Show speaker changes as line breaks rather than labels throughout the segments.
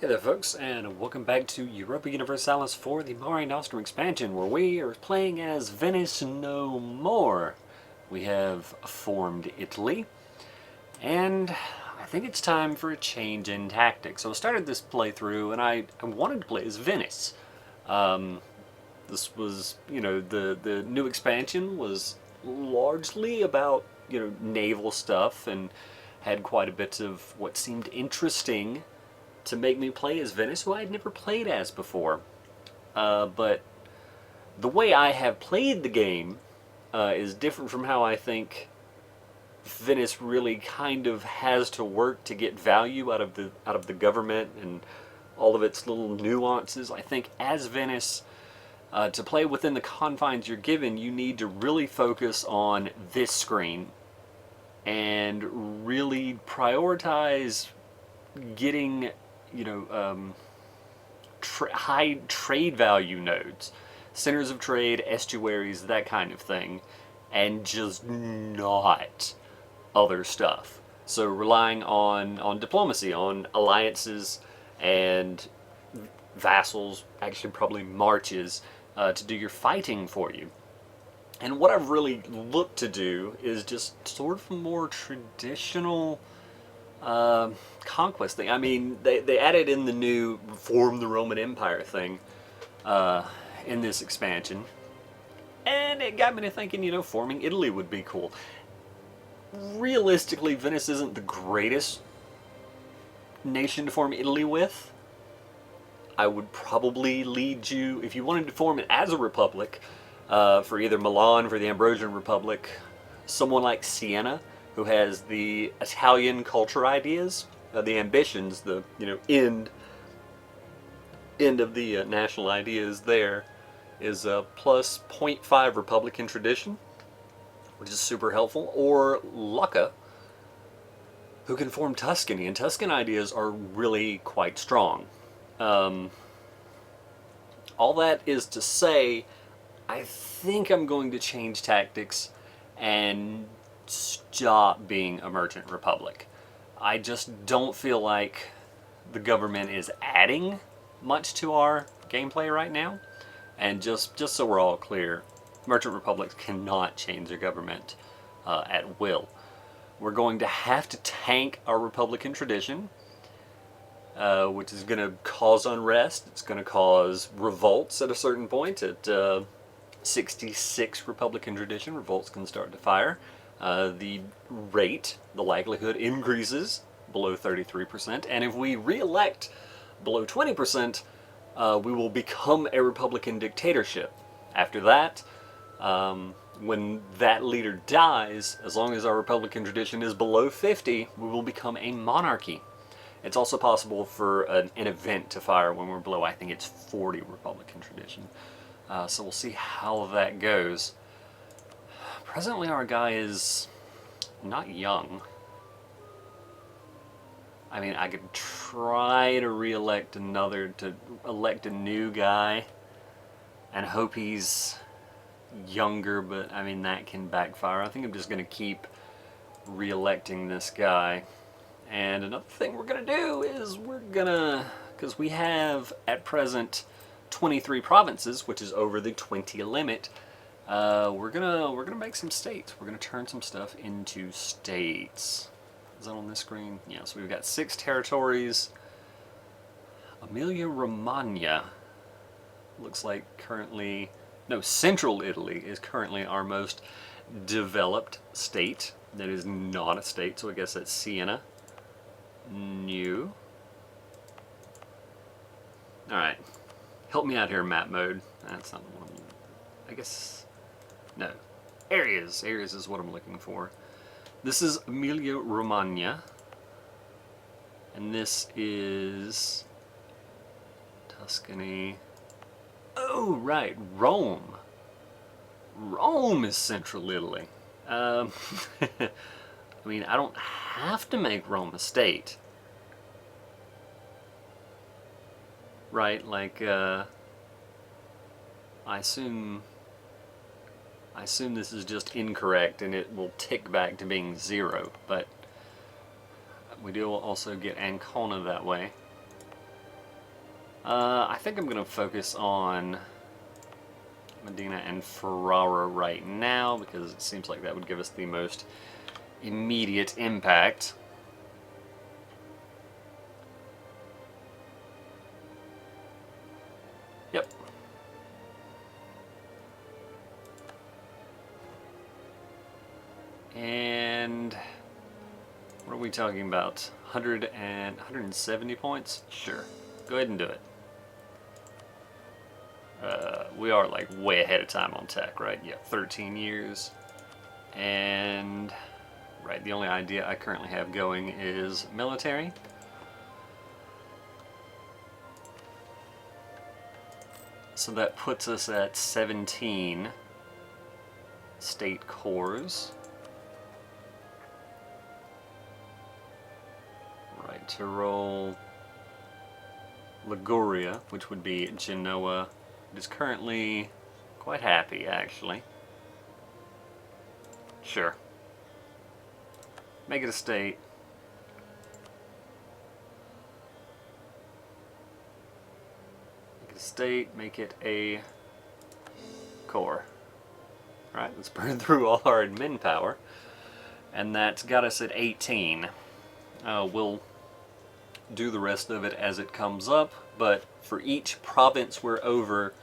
Hey there folks, and welcome back to Europa Universalis IV, the Mare Nostrum expansion, where we are playing as Venice no more. We have formed Italy, and I think it's time for a change in tactics. So I started this playthrough, and I wanted to play as Venice. This was, the new expansion was largely about, naval stuff, and had quite a bit of what seemed interesting to make me play as Venice, who I had never played as before. But the way I have played the game is different from how I think Venice really kind of has to work to get value out of the government and all of its little nuances. I think as Venice, to play within the confines you're given, you need to really focus on this screen and really prioritize getting high trade value nodes, centers of trade, estuaries, that kind of thing, and just not other stuff. So relying on diplomacy, on alliances and vassals, actually probably marches, to do your fighting for you. And what I've really looked to do is just sort of a more traditional conquest thing. I mean, they added in the new reform the Roman Empire thing in this expansion, and it got me to thinking, forming Italy would be cool. Realistically, Venice isn't the greatest nation to form Italy with. I would probably lead you, if you wanted to form it as a republic, for either Milan, for the Ambrosian Republic, someone like Siena, who has the Italian culture ideas, the ambitions, the end of the national ideas. There is a plus 0.5 Republican tradition, which is super helpful. Or Lucca, who can form Tuscany, and Tuscan ideas are really quite strong. All that is to say, I think I'm going to change tactics and stop being a merchant republic. I just don't feel like the government is adding much to our gameplay right now. And just so we're all clear, merchant republics cannot change their government at will. We're going to have to tank our republican tradition, which is going to cause unrest. It's going to cause revolts at a certain point. At 66 republican tradition, revolts can start to fire. The likelihood increases below 33%, and if we re-elect below 20%, we will become a Republican dictatorship. After that, when that leader dies, as long as our Republican tradition is below 50, we will become a monarchy. It's also possible for an event to fire when we're below, I think it's 40 Republican tradition. So we'll see how that goes. Presently our guy is not young. I mean, I could try to elect a new guy and hope he's younger, but I mean, that can backfire. I think I'm just going to keep re-electing this guy. And another thing we're going to do is because we have at present 23 provinces, which is over the 20 limit, we're gonna make some states. We're gonna turn some stuff into states. Is that on this screen? Yeah, so we've got 6 territories. Emilia-Romagna looks like Central Italy is currently our most developed state. That is not a state, so I guess that's Siena. New. Alright. Help me out here, map mode. That's not the one. I guess... No. Areas. Areas is what I'm looking for. This is Emilia-Romagna. And this is... Tuscany. Oh, right. Rome. Rome is Central Italy. I mean, I don't have to make Rome a state. Right? Like, I assume this is just incorrect and it will tick back to being 0, but we do also get Ancona that way. I think I'm going to focus on Medina and Ferrara right now because it seems like that would give us the most immediate impact. Yep. And what are we talking about? 170 points? Sure. Go ahead and do it. We are like way ahead of time on tech, right? Yeah, 13 years. And, right, the only idea I currently have going is military. So that puts us at 17 state cores. Right, Tyrol, Liguria, which would be Genoa, is currently quite happy, actually. Sure. Make it a state. Make it a state, make it a core. Alright, let's burn through all our admin power. And that's got us at 18. We'll do the rest of it as it comes up, but for each province we're over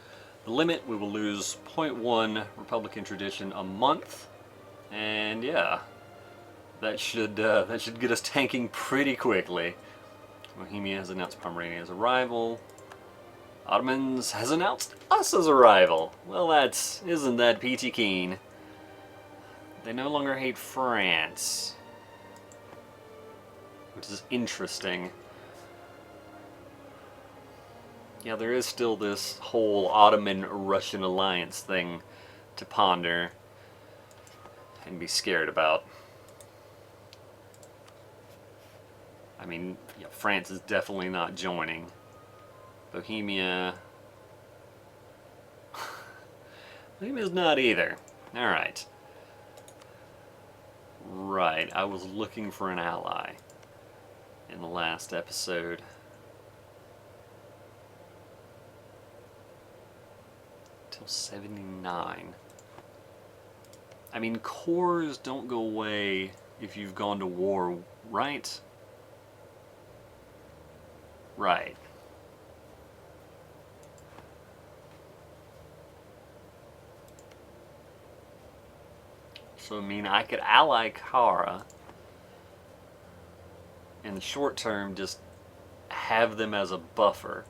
the limit, we will lose 0.1 Republican tradition a month, and yeah, that should get us tanking pretty quickly. Bohemia has announced Pomerania's arrival. Ottomans has announced us as a rival. Well, isn't that peachy keen? They no longer hate France, which is interesting. Yeah, there is still this whole Ottoman-Russian alliance thing to ponder and be scared about. I mean, yeah, France is definitely not joining. Bohemia... Bohemia's not either. Alright. Right, I was looking for an ally in the last episode. Till 79. I mean, cores don't go away if you've gone to war, right? Right. So, I mean, I could ally Kara. In the short term, just have them as a buffer.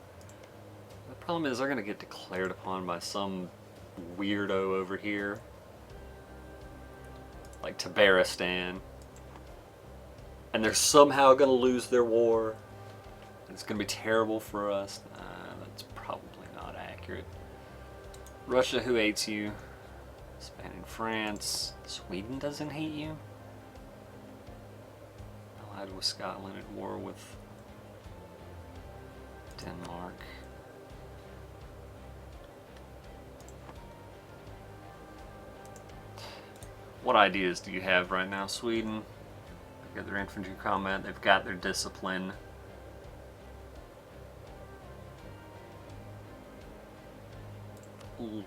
The problem is they're going to get declared upon by some weirdo over here. Like Tabaristan. And they're somehow going to lose their war. It's going to be terrible for us. That's probably not accurate. Russia, who hates you? Spain and France. Sweden doesn't hate you? Allied with Scotland, at war with Denmark. What ideas do you have right now? Sweden, they've got their infantry combat, they've got their discipline.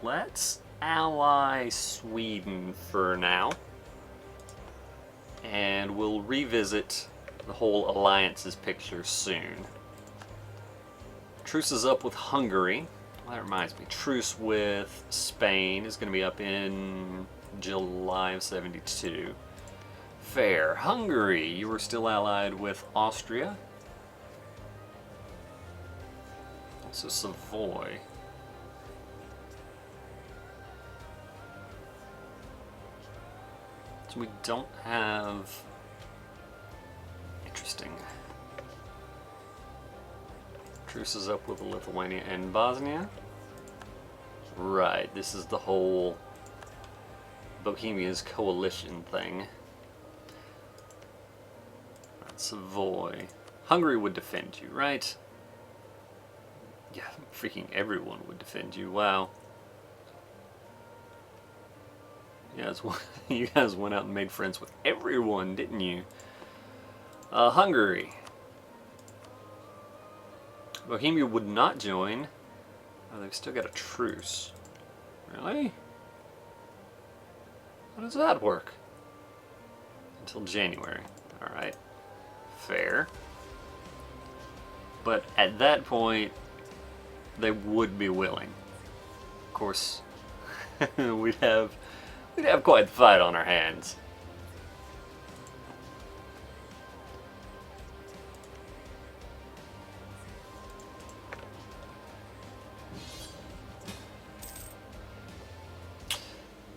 Let's ally Sweden for now. And we'll revisit the whole alliances picture soon. Truce is up with Hungary. Well, that reminds me, truce with Spain is going to be up in July of 72. Fair. Hungary, you were still allied with Austria. Also Savoy. So we don't have... Interesting. Truce is up with Lithuania and Bosnia. Right, this is the whole Bohemia's coalition thing. Right, Savoy. Hungary would defend you, right? Yeah, freaking everyone would defend you, wow. You guys went out and made friends with everyone, didn't you? Hungary. Bohemia would not join. Oh, they've still got a truce. Really? How does that work? Until January. Alright. Fair. But at that point, they would be willing. Of course, we'd have quite the fight on our hands.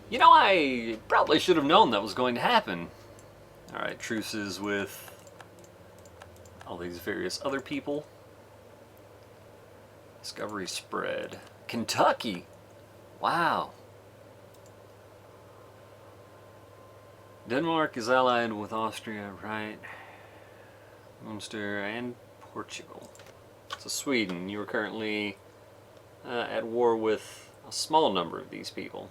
You know, I probably should have known that was going to happen. Alright, truces with all these various other people. Discovery spread. Kentucky! Wow. Denmark is allied with Austria, right? Munster and Portugal. So Sweden, you are currently at war with a small number of these people.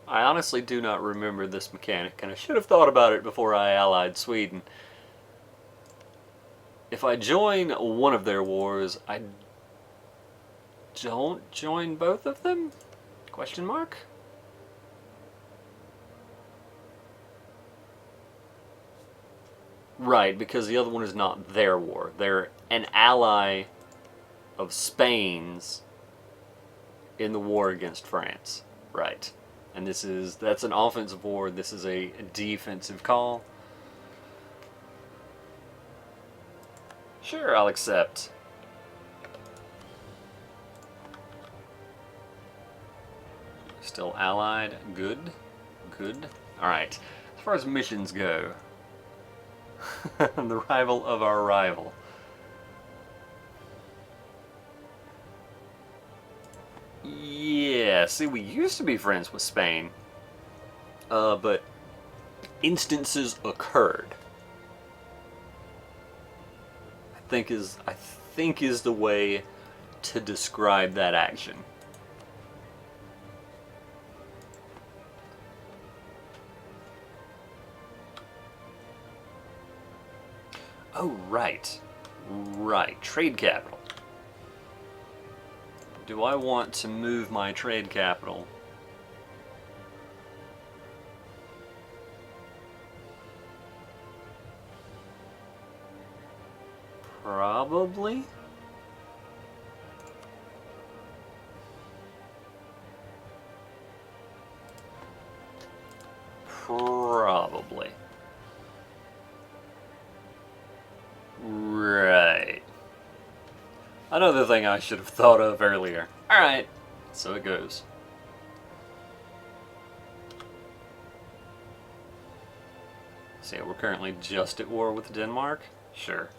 I honestly do not remember this mechanic, and I should have thought about it before I allied Sweden. If I join one of their wars, I don't join both of them? Question mark? Right, because the other one is not their war. They're an ally of Spain's in the war against France. Right. And that's an offensive war, this is a defensive call. Sure, I'll accept. Still allied, good, good. Alright, as far as missions go, the rival of our rival. Yeah, see, we used to be friends with Spain, but instances occurred. I think is the way to describe that action. Oh, right. Right, trade capital. Do I want to move my trade capital? Probably. Probably. Right. Another thing I should have thought of earlier. Alright, so it goes. So yeah, we're currently just at war with Denmark? Sure.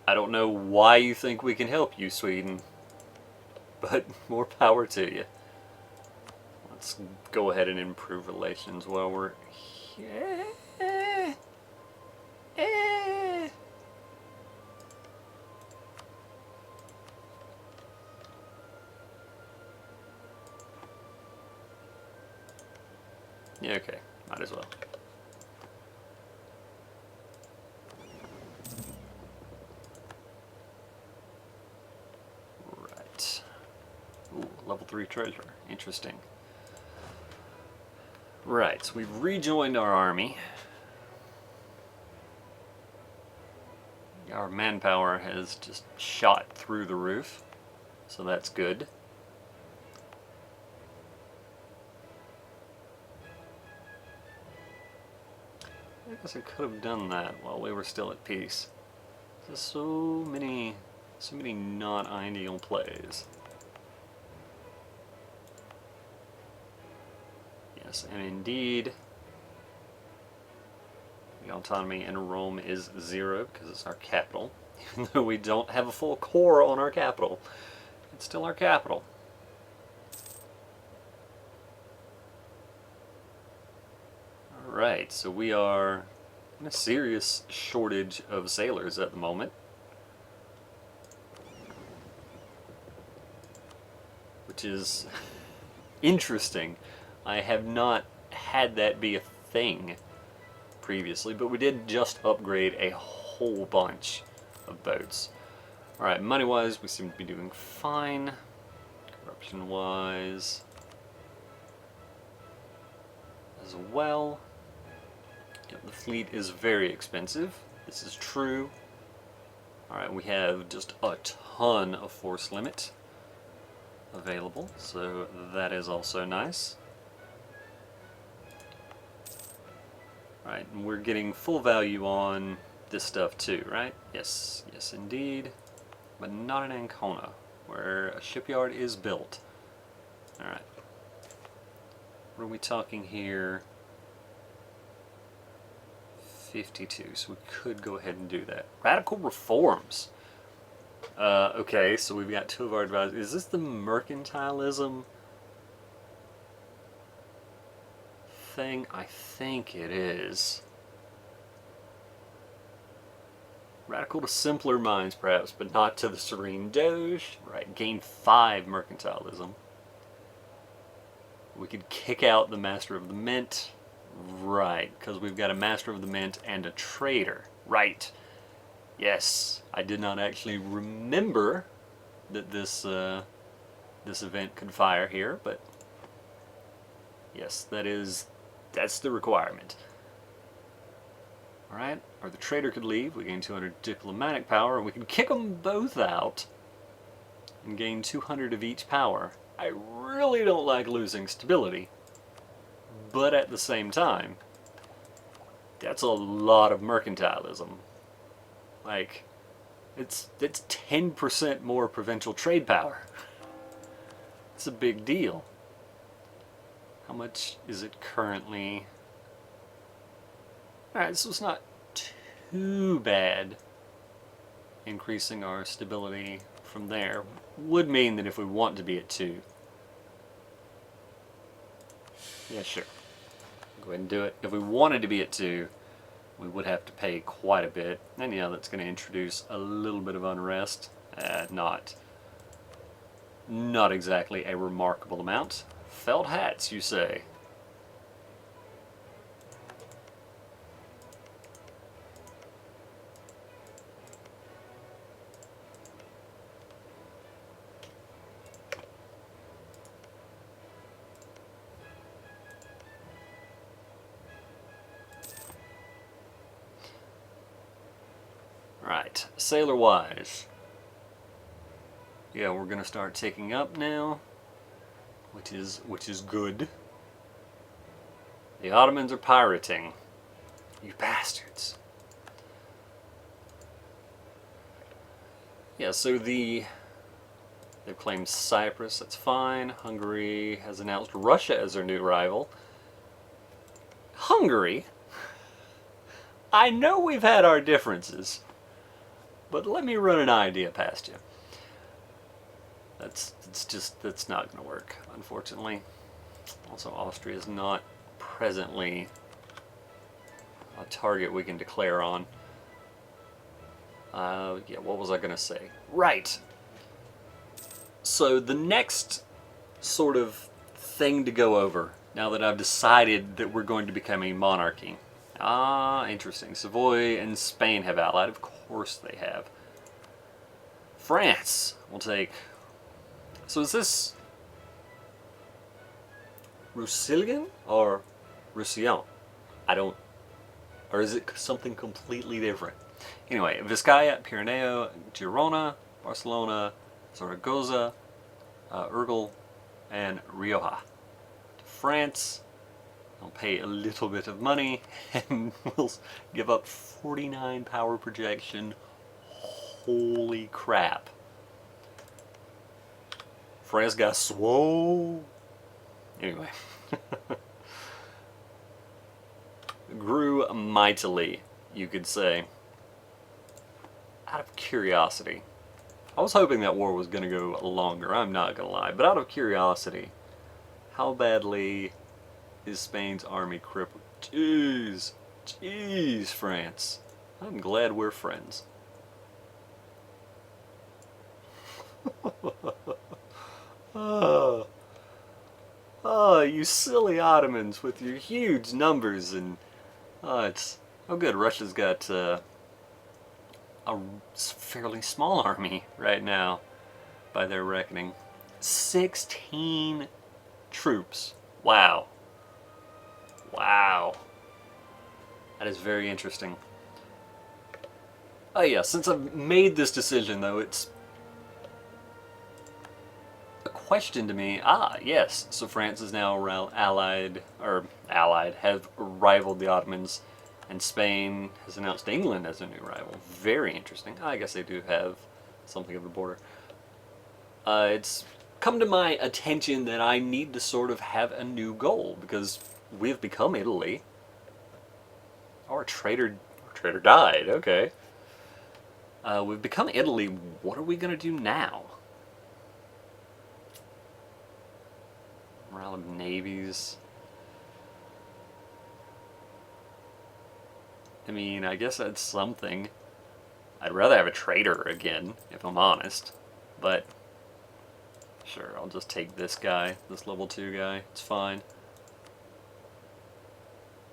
I don't know why you think we can help you, Sweden, but more power to you. Let's go ahead and improve relations while we're here. Yeah, okay, might as well. Right. Ooh, level 3 treasure. Interesting. Right, so we've rejoined our army. Our manpower has just shot through the roof, so that's good. I guess I could have done that while we were still at peace. There's so many not ideal plays. Yes, and indeed, the autonomy in Rome is 0 because it's our capital. Even though we don't have a full core on our capital, it's still our capital. Alright, so we are in a serious shortage of sailors at the moment. Which is interesting. I have not had that be a thing previously, but we did just upgrade a whole bunch of boats. Alright, money-wise, we seem to be doing fine. Corruption-wise as well. Yep, the fleet is very expensive. This is true. Alright, we have just a ton of force limit available, so that is also nice. Alright, and we're getting full value on this stuff too, right? Yes, yes indeed. But not in Ancona, where a shipyard is built. Alright. What are we talking here? 52, so we could go ahead and do that. Radical reforms! Okay, so we've got two of our advisors. Is this the mercantilism thing? I think it is. Radical to simpler minds, perhaps, but not to the Serene Doge. Right, gain 5 mercantilism. We could kick out the Master of the Mint. Right, because we've got a Master of the Mint and a Trader. Right. Yes, I did not actually remember that this event could fire here, but yes, that's the requirement. Alright, or the trader could leave, we gain 200 diplomatic power, and we can kick them both out and gain 200 of each power. I really don't like losing stability, but at the same time, that's a lot of mercantilism. Like, it's 10% more provincial trade power. It's a big deal. How much is it currently? Alright, so it's not too bad increasing our stability from there. Would mean that if we want to be at 2. Yeah, sure. Go ahead and do it. If we wanted to be at 2, we would have to pay quite a bit. And yeah, that's going to introduce a little bit of unrest. Not exactly a remarkable amount. Felt hats, you say? Right, sailor-wise. Yeah, we're gonna start ticking up now, which is good. The Ottomans are pirating. You bastards. Yeah, so they've claimed Cyprus, that's fine. Hungary has announced Russia as their new rival. Hungary? I know we've had our differences, but let me run an idea past you. That's not going to work, unfortunately. Also, Austria is not presently a target we can declare on. Yeah, what was I going to say? Right! So the next sort of thing to go over, now that I've decided that we're going to become a monarchy. Ah, interesting. Savoy and Spain have allied. Of course they have. France will take... So is this Roussillon or Roussillon? I don't... Or is it something completely different? Anyway, Vizcaya, Pyreneo, Girona, Barcelona, Zaragoza, Urgel, and Rioja. France will pay a little bit of money and will give up 49 power projection. Holy crap. France got swole. Anyway. Grew mightily, you could say. Out of curiosity. I was hoping that war was going to go longer, I'm not going to lie. But out of curiosity, how badly is Spain's army crippled? Jeez. Jeez, France. I'm glad we're friends. Oh, oh, you silly Ottomans with your huge numbers and it's oh good. Russia's got a fairly small army right now, by their reckoning. 16 troops. Wow. Wow. That is very interesting. Oh yeah, since I've made this decision though, it's a question to me. Ah, yes. So France is now have rivaled the Ottomans, and Spain has announced England as a new rival. Very interesting. I guess they do have something of a border. It's come to my attention that I need to sort of have a new goal because we've become Italy. Our traitor died. Okay. We've become Italy. What are we gonna do now? Morale of navies. I mean, I guess that's something. I'd rather have a traitor again, if I'm honest. But sure, I'll just take this guy, this level 2 guy. It's fine.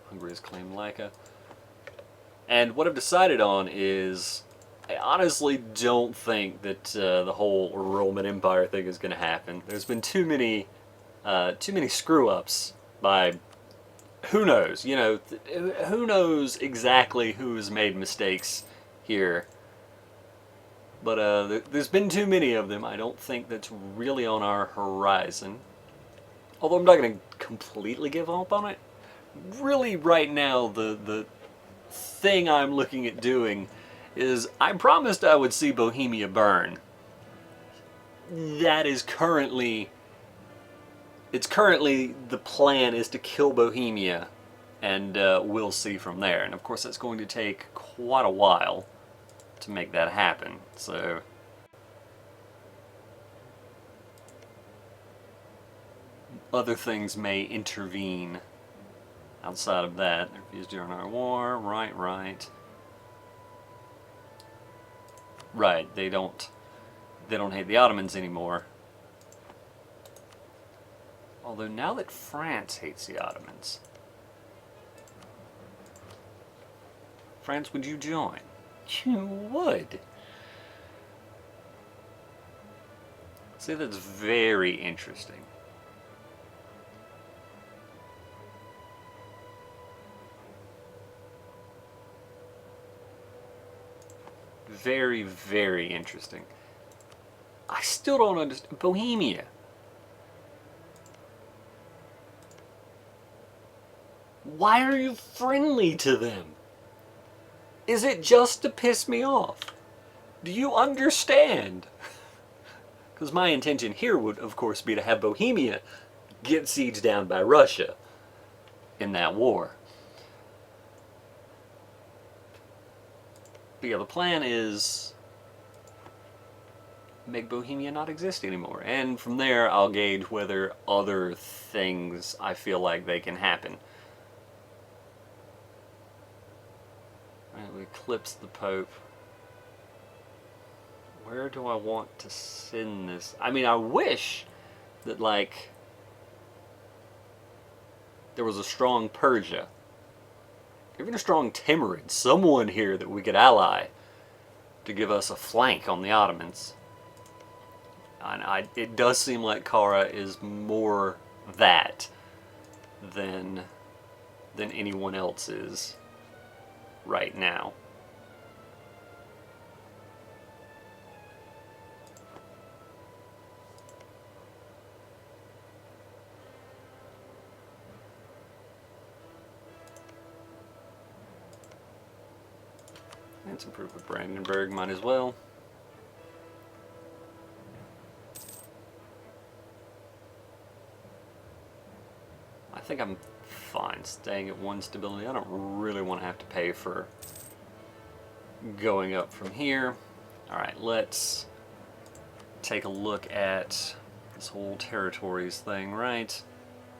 Hungary's claimed Laika. And what I've decided on is, I honestly don't think that the whole Roman Empire thing is going to happen. There's been too many screw-ups by who knows, you know, who knows exactly who has made mistakes here. But there's been too many of them. I don't think that's really on our horizon. Although I'm not going to completely give up on it. Really, right now, the thing I'm looking at doing is I promised I would see Bohemia burn. That is currently... It's currently the plan is to kill Bohemia, and we'll see from there. And of course that's going to take quite a while to make that happen. So other things may intervene outside of that. They're refused during our war. Right. They don't hate the Ottomans anymore. Although now that France hates the Ottomans, France, would you join? You would. See, that's very interesting. Very, very interesting. I still don't understand. Bohemia. Why are you friendly to them? Is it just to piss me off? Do you understand? Because my intention here would, of course, be to have Bohemia get sieged down by Russia in that war. But yeah, the plan is make Bohemia not exist anymore. And from there, I'll gauge whether other things I feel like they can happen. Right, we eclipse the Pope. Where do I want to send this? I mean, I wish that, like, there was a strong Persia. Even a strong Timurid. Someone here that we could ally to give us a flank on the Ottomans. And it does seem like Kara is more that than anyone else is right now. Let's improve with Brandenburg, might as well. I think I'm fine staying at 1 stability. I don't really want to have to pay for going up from here. Alright, let's take a look at this whole territories thing, right?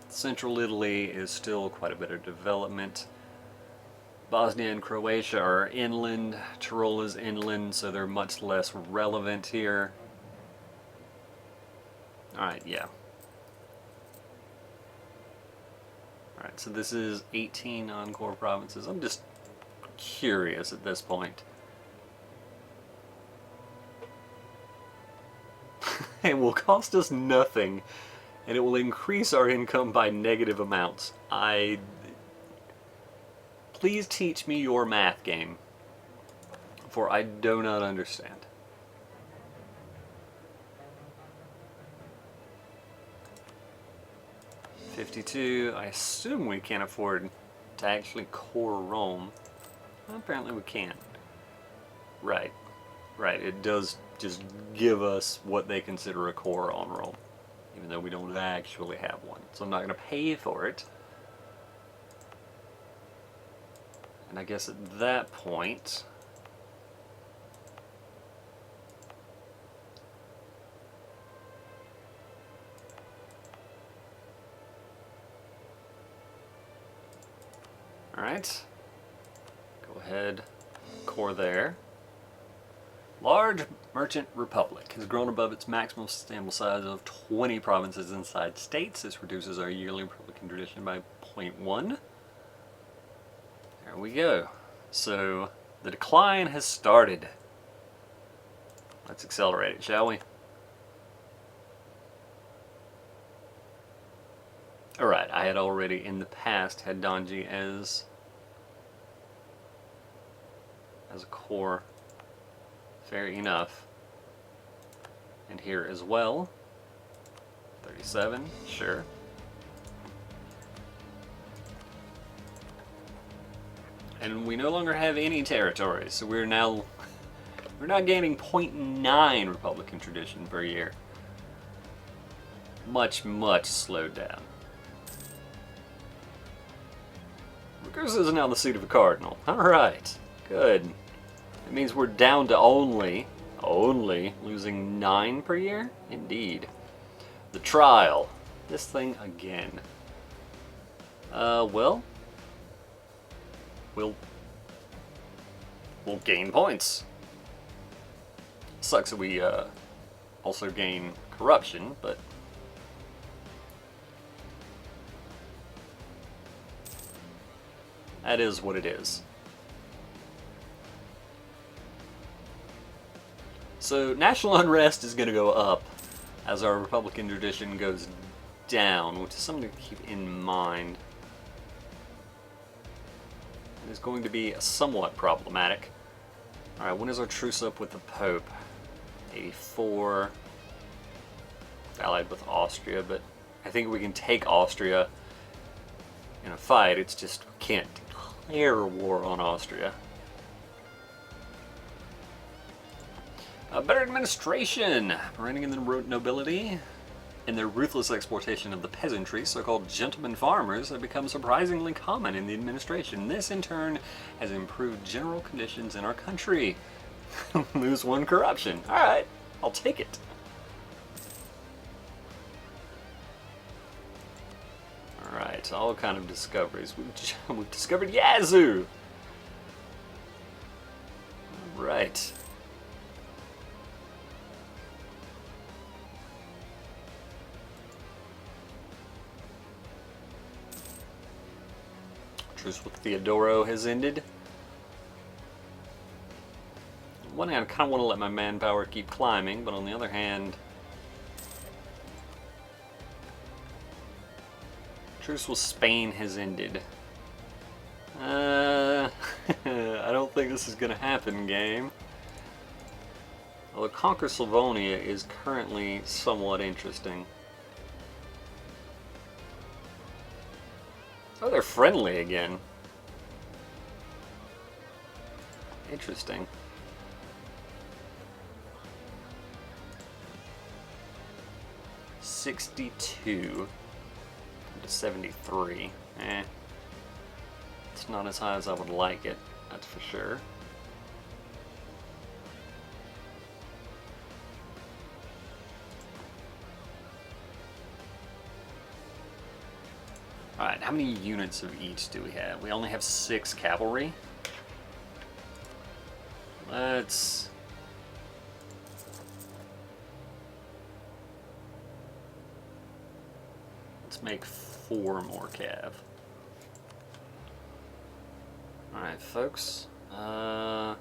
Central Italy is still quite a bit of development. Bosnia and Croatia are inland. Tyrol is inland, so they're much less relevant here. Alright, yeah. Alright, so this is 18 non-core provinces. I'm just curious at this point. It will cost us nothing, and it will increase our income by negative amounts. Please teach me your math game, for I do not understand. $52. I assume we can't afford to actually core Rome. Well, apparently we can. Right. Right. It does just give us what they consider a core on Rome, even though we don't actually have one. So I'm not going to pay for it. And I guess at that point, alright, go ahead, core there. Large merchant republic has grown above its maximum sustainable size of 20 provinces inside states. This reduces our yearly republican tradition by 0.1. There we go. So the decline has started. Let's accelerate it, shall we? Alright, I had already in the past had Donji as a core. Fair enough. And here as well. 37, sure. And we no longer have any territories, so we're now gaining 0.9 Republican tradition per year. Much, much slowed down. Recursus is now the seat of a cardinal. Alright, good. It means we're down to only losing 9 per year? Indeed. The trial. This thing again. Well, we'll gain points. Sucks that we also gain corruption, but that is what it is. So national unrest is going to go up as our Republican tradition goes down, which is something to keep in mind. It is going to be somewhat problematic. Alright, when is our truce up with the Pope? 84. Allied with Austria, but I think we can take Austria in a fight. It's just we can't declare war on Austria. Better administration! Reigning in the nobility and their ruthless exploitation of the peasantry, so-called gentlemen farmers, have become surprisingly common in the administration. This, in turn, has improved general conditions in our country. Lose 1 corruption. Alright, I'll take it. Alright, all kind of discoveries. We've discovered Yazoo! Alright. Truce with Theodoro has ended. On one hand, I kind of want to let my manpower keep climbing, but on the other hand, truce with Spain has ended. I don't think this is going to happen, game. Although Conquer Slavonia is currently somewhat interesting. Oh, they're friendly again. Interesting. $62 to 73. It's not as high as I would like it, that's for sure. Alright, how many units of each do we have? We only have 6 cavalry. Let's make 4 more cav. Alright, folks. I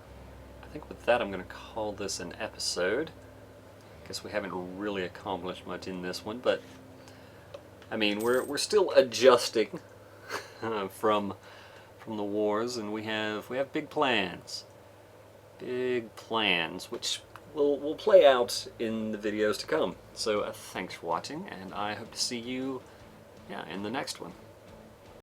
think with that I'm going to call this an episode. Guess we haven't really accomplished much in this one, but I mean, we're still adjusting from the wars, and we have big plans. Big plans, which will play out in the videos to come. So thanks for watching, and I hope to see you in the next one.